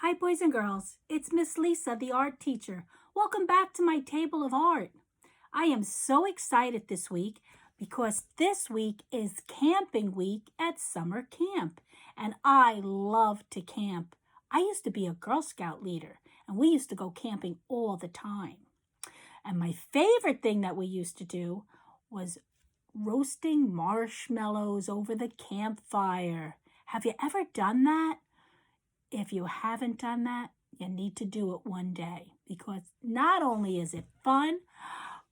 Hi, boys and girls. It's Miss Lisa, the art teacher. Welcome back to my table of art. I am so excited this week because this week is camping week at summer camp, and I love to camp. I used to be a Girl Scout leader, and we used to go camping all the time. And my favorite thing that we used to do was roasting marshmallows over the campfire. Have you ever done that? If you haven't done that, you need to do it one day because not only is it fun,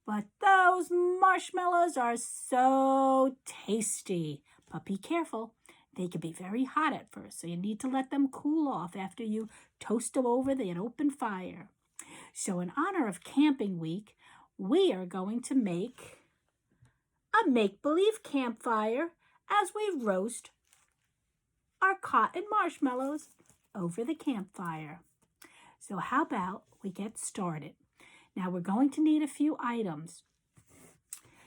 but those marshmallows are so tasty. But be careful, they can be very hot at first, so you need to let them cool off after you toast them over the open fire. So in honor of Camping Week, we are going to make a make-believe campfire as we roast our cotton marshmallows over the campfire. So how about we get started? Now we're going to need a few items.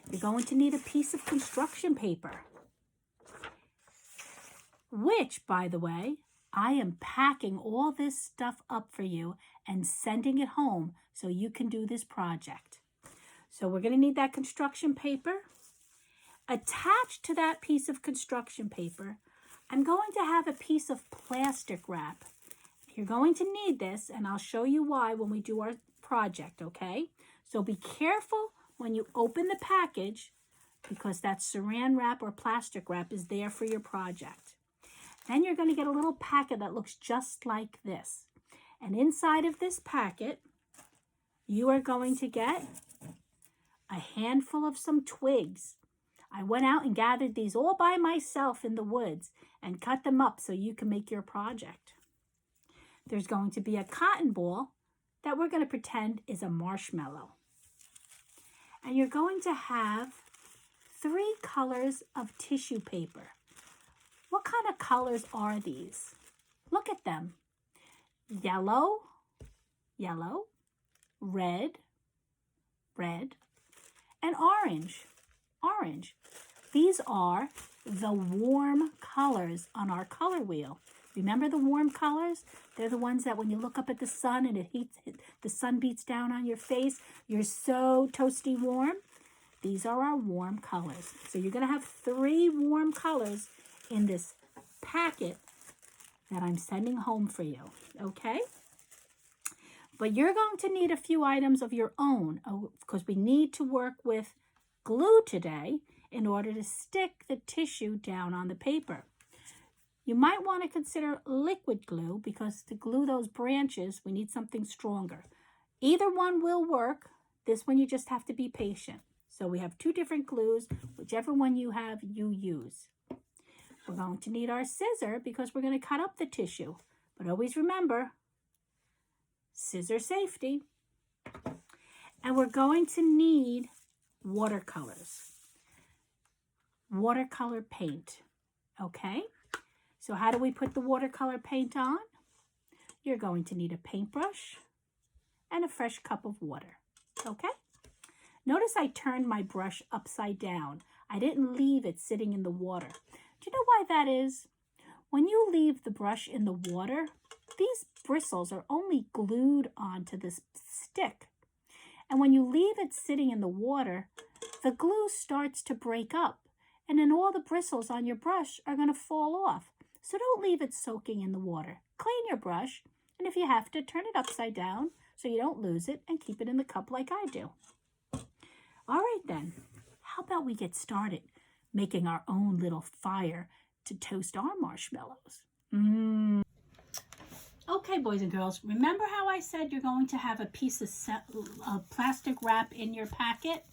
You're going to need a piece of construction paper, which, by the way, I am packing all this stuff up for you and sending it home so you can do this project. So we're going to need that construction paper. Attached to that piece of construction paper, I'm going to have a piece of plastic wrap. You're going to need this, and I'll show you why when we do our project, okay? So be careful when you open the package because that saran wrap or plastic wrap is there for your project. Then you're going to get a little packet that looks just like this. And inside of this packet, you are going to get a handful of some twigs. I went out and gathered these all by myself in the woods and cut them up so you can make your project. There's going to be a cotton ball that we're going to pretend is a marshmallow. And you're going to have 3 colors of tissue paper. What kind of colors are these? Look at them. Yellow, yellow, red, red, and orange, orange. These are the warm colors on our color wheel. Remember the warm colors? They're the ones that when you look up at the sun and the sun beats down on your face, you're so toasty warm. These are our warm colors. So you're going to have 3 warm colors in this packet that I'm sending home for you, okay? But you're going to need a few items of your own because we need to work with glue today in order to stick the tissue down on the paper. You might want to consider liquid glue because to glue those branches, we need something stronger. Either one will work. This one you just have to be patient. So we have 2 different glues. Whichever one you have, you use. We're going to need our scissor because we're going to cut up the tissue. But always remember, scissor safety. And we're going to need watercolors. Watercolor paint. Okay? So how do we put the watercolor paint on? You're going to need a paintbrush and a fresh cup of water, okay? Notice I turned my brush upside down. I didn't leave it sitting in the water. Do you know why that is? When you leave the brush in the water, these bristles are only glued onto this stick. And when you leave it sitting in the water, the glue starts to break up, and then all the bristles on your brush are going to fall off. So don't leave it soaking in the water. Clean your brush, and if you have to, turn it upside down so you don't lose it and keep it in the cup like I do. All right then, how about we get started making our own little fire to toast our marshmallows? Okay, boys and girls, remember how I said you're going to have a piece of plastic wrap in your packet?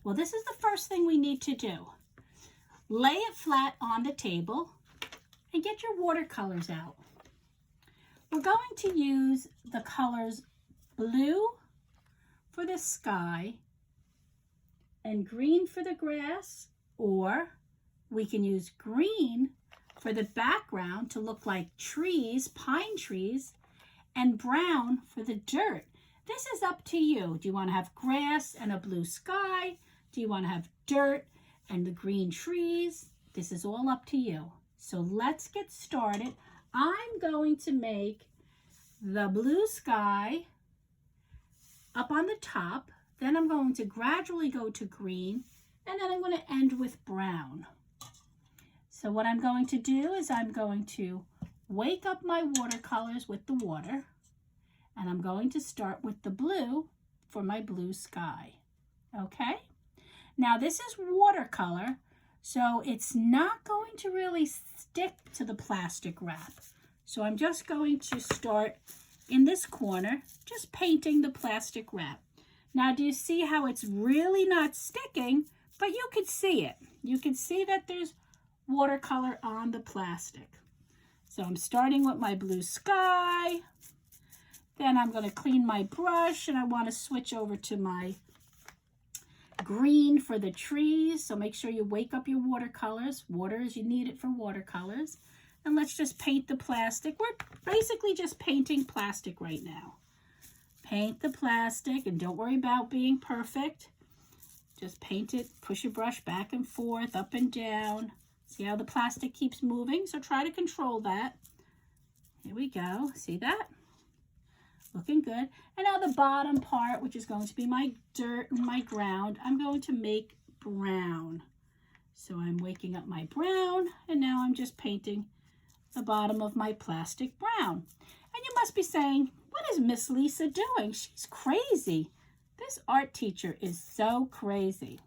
Well, this is the first thing we need to do. Lay it flat on the table and get your watercolors out. We're going to use the colors blue for the sky and green for the grass, or we can use green for the background to look like trees, pine trees, and brown for the dirt. This is up to you. Do you want to have grass and a blue sky? Do you want to have dirt and the green trees? This is all up to you. So let's get started. I'm going to make the blue sky up on the top. Then I'm going to gradually go to green, and then I'm going to end with brown. So what I'm going to do is I'm going to wake up my watercolors with the water, and I'm going to start with the blue for my blue sky. Okay? Now this is watercolor, so it's not going to really stick to the plastic wrap. So I'm just going to start in this corner, just painting the plastic wrap. Now do you see how it's really not sticking, but you could see it. You can see that there's watercolor on the plastic. So I'm starting with my blue sky. Then I'm going to clean my brush, and I want to switch over to my green for the trees. So make sure you wake up your watercolors. Water is you need it for watercolors. And let's just paint the plastic. We're basically just painting plastic right now. Paint the plastic, and don't worry about being perfect. Just paint it, push your brush back and forth, up and down. See how the plastic keeps moving? So try to control that. Here we go. See that? Looking good. And now the bottom part, which is going to be my dirt and my ground, I'm going to make brown. So I'm waking up my brown, and now I'm just painting the bottom of my plastic brown. And you must be saying, what is Miss Lisa doing? She's crazy. This art teacher is so crazy.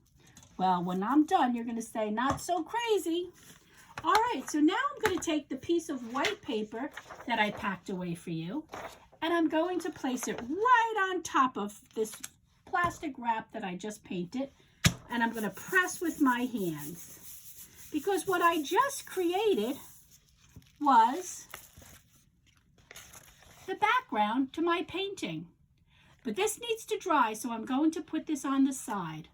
Well, when I'm done, you're going to say, not so crazy. All right, so now I'm going to take the piece of white paper that I packed away for you, and I'm going to place it right on top of this plastic wrap that I just painted, and I'm going to press with my hands. Because what I just created was the background to my painting. But this needs to dry, so I'm going to put this on the side,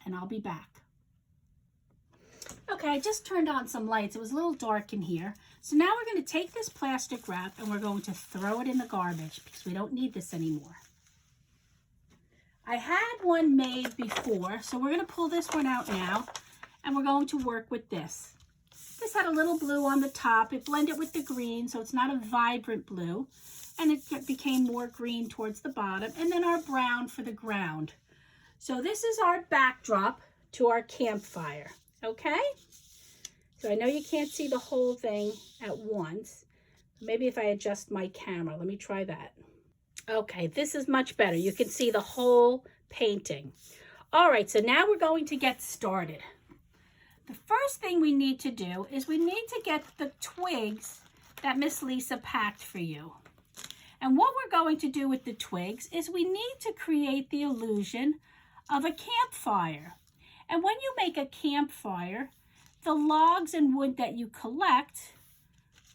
and I'll be back. Okay, I just turned on some lights. It was a little dark in here. So now we're going to take this plastic wrap, and we're going to throw it in the garbage because we don't need this anymore. I had one made before, so we're going to pull this one out now, and we're going to work with this. This had a little blue on the top. It blended with the green, so it's not a vibrant blue. And it became more green towards the bottom. And then our brown for the ground. So this is our backdrop to our campfire. Okay? So I know you can't see the whole thing at once. Maybe if I adjust my camera. Let me try that. Okay, this is much better. You can see the whole painting. All right, so now we're going to get started. The first thing we need to do is we need to get the twigs that Miss Lisa packed for you. And what we're going to do with the twigs is we need to create the illusion of a campfire. And when you make a campfire, the logs and wood that you collect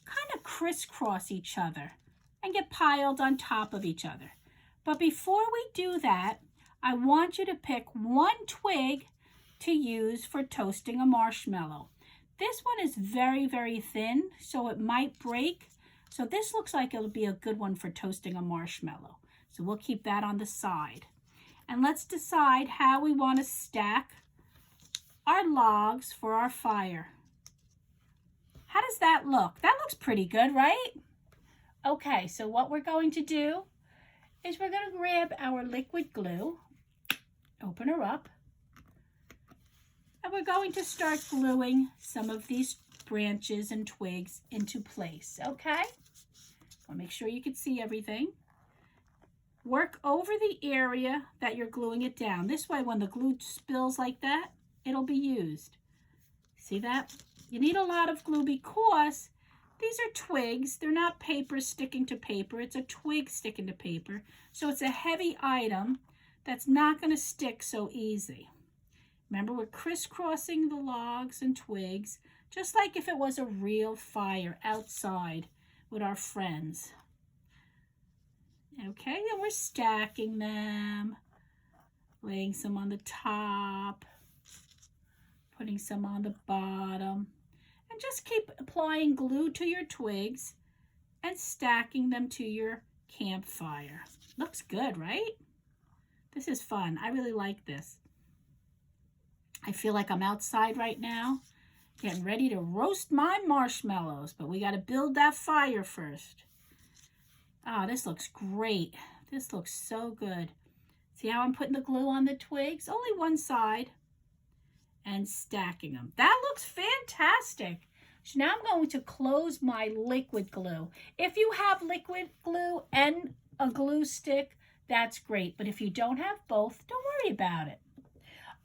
kind of crisscross each other and get piled on top of each other. But before we do that, I want you to pick one twig to use for toasting a marshmallow. This one is very, very thin, so it might break. So this looks like it'll be a good one for toasting a marshmallow. So we'll keep that on the side. And let's decide how we want to stack our logs for our fire. How does that look? That looks pretty good, right? Okay, so what we're going to do is we're going to grab our liquid glue, open her up, and we're going to start gluing some of these branches and twigs into place, okay? I'll make sure you can see everything. Work over the area that you're gluing it down. This way, when the glue spills like that, it'll be used. See that? You need a lot of glue because these are twigs. They're not paper sticking to paper. It's a twig sticking to paper. So it's a heavy item that's not going to stick so easy. Remember, we're crisscrossing the logs and twigs, just like if it was a real fire outside with our friends. Okay, and we're stacking them, laying some on the top, putting some on the bottom, and just keep applying glue to your twigs and stacking them to your campfire. Looks good, right? This is fun. I really like this. I feel like I'm outside right now, getting ready to roast my marshmallows, but we got to build that fire first. Ah, this looks great. This looks so good. See how I'm putting the glue on the twigs? Only one side. And stacking them. That looks fantastic. So now I'm going to close my liquid glue. If you have liquid glue and a glue stick, that's great. But if you don't have both, don't worry about it.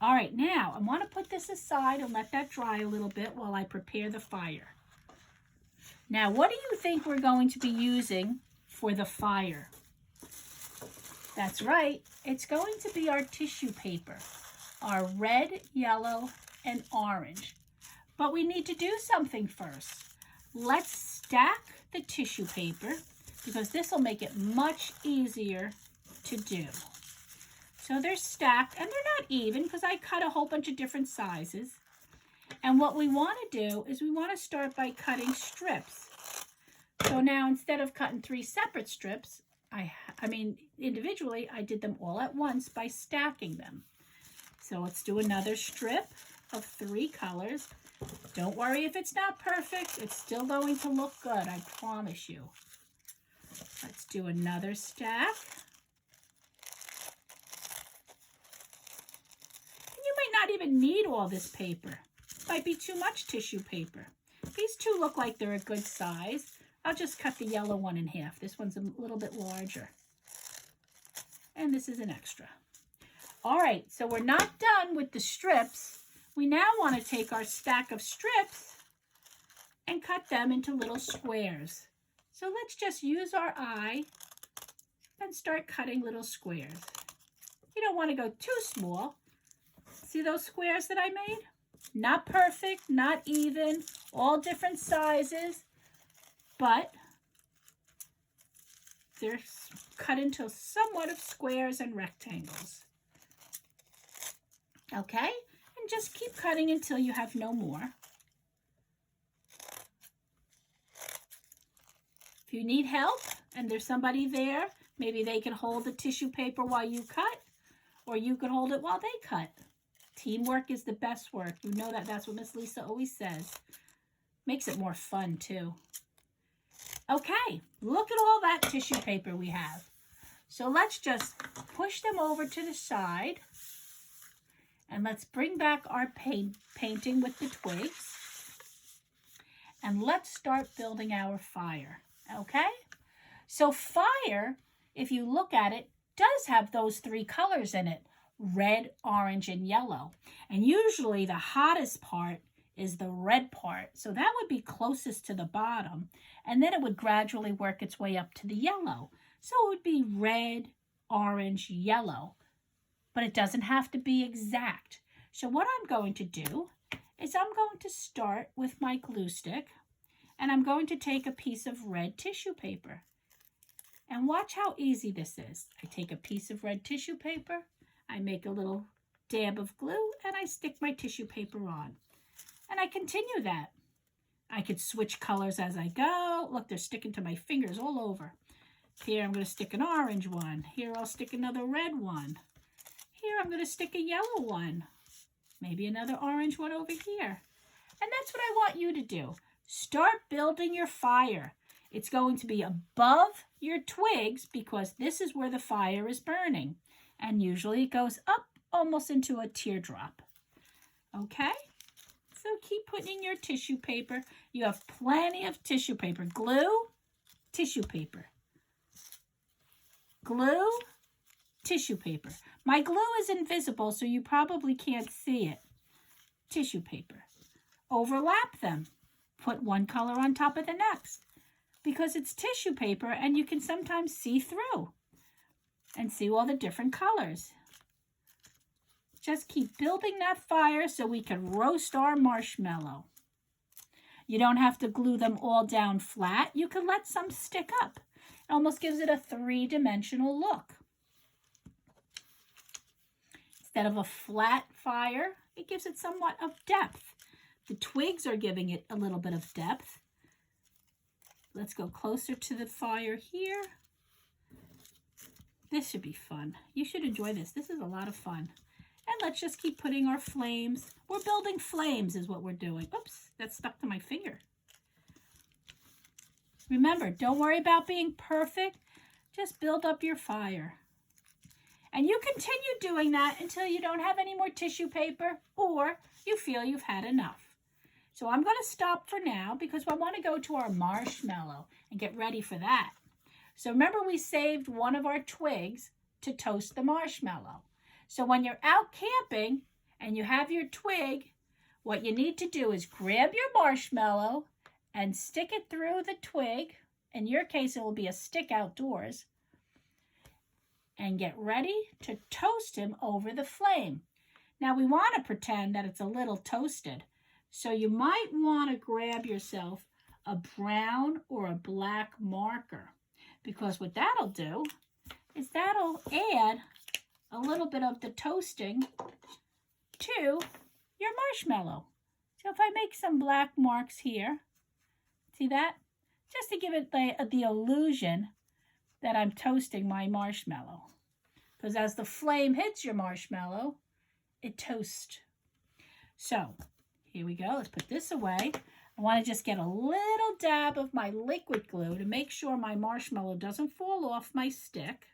All right, now I want to put this aside and let that dry a little bit while I prepare the fire. Now, what do you think we're going to be using for the fire? That's right. It's going to be our tissue paper, our red, yellow, and orange. But we need to do something first. Let's stack the tissue paper because this will make it much easier to do. So they're stacked and they're not even because I cut a whole bunch of different sizes. And what we want to do is we want to start by cutting strips. So now instead of cutting 3 separate strips, I mean individually, I did them all at once by stacking them. So let's do another strip of 3 colors. Don't worry if it's not perfect. It's still going to look good, I promise you. Let's do another stack. And you might not even need all this paper. It might be too much tissue paper. These 2 look like they're a good size. I'll just cut the yellow one in half. This one's a little bit larger. And this is an extra. All right, so we're not done with the strips. We now want to take our stack of strips and cut them into little squares. So let's just use our eye and start cutting little squares. You don't want to go too small. See those squares that I made? Not perfect, not even, all different sizes, but they're cut into somewhat of squares and rectangles. Okay, and just keep cutting until you have no more. If you need help and there's somebody there, maybe they can hold the tissue paper while you cut, or you can hold it while they cut. Teamwork is the best work. You know that. That's what Miss Lisa always says. Makes it more fun too. Okay, look at all that tissue paper we have. So let's just push them over to the side. And let's bring back our painting with the twigs. And let's start building our fire, okay? So fire, if you look at it, does have those 3 colors in it, red, orange, and yellow. And usually the hottest part is the red part. So that would be closest to the bottom. And then it would gradually work its way up to the yellow. So it would be red, orange, yellow. But it doesn't have to be exact. So what I'm going to do is I'm going to start with my glue stick and I'm going to take a piece of red tissue paper. And watch how easy this is. I take a piece of red tissue paper, I make a little dab of glue, and I stick my tissue paper on. And I continue that. I could switch colors as I go. Look, they're sticking to my fingers all over. Here I'm going to stick an orange one. Here I'll stick another red one. Here I'm going to stick a yellow one. Maybe another orange one over here. And that's what I want you to do. Start building your fire. It's going to be above your twigs because this is where the fire is burning. And usually it goes up almost into a teardrop. Okay? So keep putting in your tissue paper. You have plenty of tissue paper. Glue, tissue paper. Glue, tissue paper. My glue is invisible, so you probably can't see it. Tissue paper. Overlap them. Put one color on top of the next. Because it's tissue paper and you can sometimes see through and see all the different colors. Just keep building that fire so we can roast our marshmallow. You don't have to glue them all down flat. You can let some stick up. It almost gives it a 3-dimensional look. Instead of a flat fire, it gives it somewhat of depth. The twigs are giving it a little bit of depth. Let's go closer to the fire here. This should be fun. You should enjoy this. This is a lot of fun. And let's just keep putting our flames. We're building flames is what we're doing. Oops, that stuck to my finger. Remember, don't worry about being perfect. just build up your fire. And you continue doing that until you don't have any more tissue paper or you feel you've had enough. So I'm going to stop for now because I want to go to our marshmallow and get ready for that. So remember, we saved one of our twigs to toast the marshmallow. So when you're out camping and you have your twig, what you need to do is grab your marshmallow and stick it through the twig. In your case, it will be a stick outdoors. And get ready to toast him over the flame. Now we want to pretend that it's a little toasted. So you might want to grab yourself a brown or a black marker, because what that'll do is that'll add a little bit of the toasting to your marshmallow. So if I make some black marks here, see that? Just to give it the illusion that I'm toasting my marshmallow. Because as the flame hits your marshmallow, it toasts. So here we go. Let's put this away. I want to just get a little dab of my liquid glue to make sure my marshmallow doesn't fall off my stick.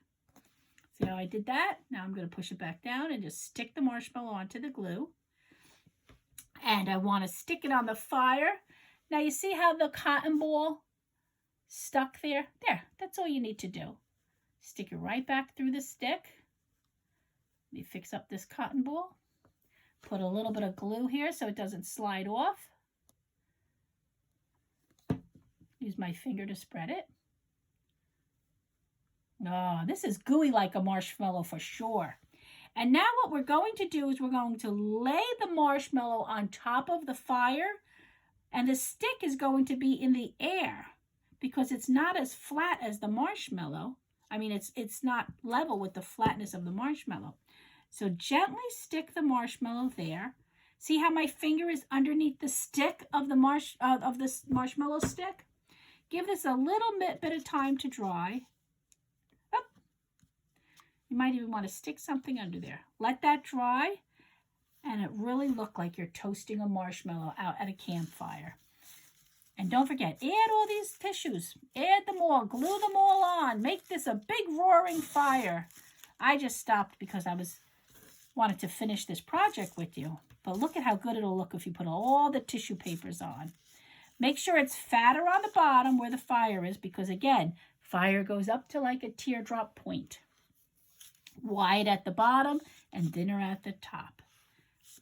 See how I did that? Now I'm going to push it back down and just stick the marshmallow onto the glue. And I want to stick it on the fire. Now you see how the cotton ball stuck there? There, that's all you need to do. Stick it right back through the stick. Let me fix up this cotton ball. Put a little bit of glue here so it doesn't slide off. Use my finger to spread it. Oh, this is gooey like a marshmallow for sure. And now what we're going to do is we're going to lay the marshmallow on top of the fire, and the stick is going to be in the air because it's not as flat as the marshmallow. I mean, it's not level with the flatness of the marshmallow. So gently stick the marshmallow there. See how my finger is underneath the stick of the this marshmallow stick? Give this a little bit of time to dry. Oh, you might even want to stick something under there. Let that dry, and it really look like you're toasting a marshmallow out at a campfire. And don't forget, add all these tissues. Add them all. Glue them all on. Make this a big roaring fire. I just stopped because I wanted to finish this project with you. But look at how good it'll look if you put all the tissue papers on. Make sure it's fatter on the bottom where the fire is because, again, fire goes up to like a teardrop point. Wide at the bottom and thinner at the top.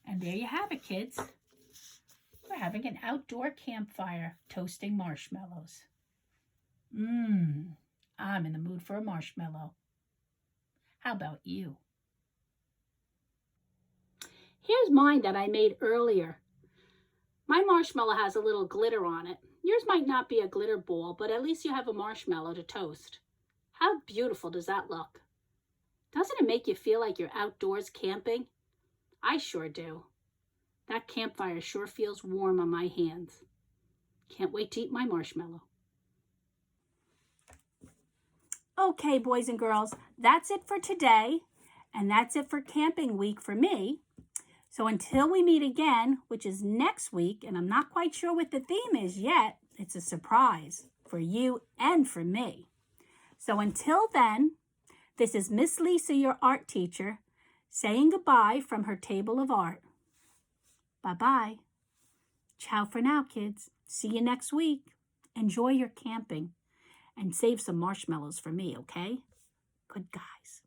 And there you have it, kids. We're having an outdoor campfire toasting marshmallows. I'm in the mood for a marshmallow. How about you? Here's mine that I made earlier. My marshmallow has a little glitter on it. Yours might not be a glitter ball, but at least you have a marshmallow to toast. How beautiful does that look? Doesn't it make you feel like you're outdoors camping? I sure do. That campfire sure feels warm on my hands. Can't wait to eat my marshmallow. Okay, boys and girls, that's it for today. And that's it for camping week for me. So until we meet again, which is next week, and I'm not quite sure what the theme is yet, it's a surprise for you and for me. So until then, this is Miss Lisa, your art teacher, saying goodbye from her table of art. Bye-bye. Ciao for now, kids. See you next week. Enjoy your camping and save some marshmallows for me, okay? Good guys.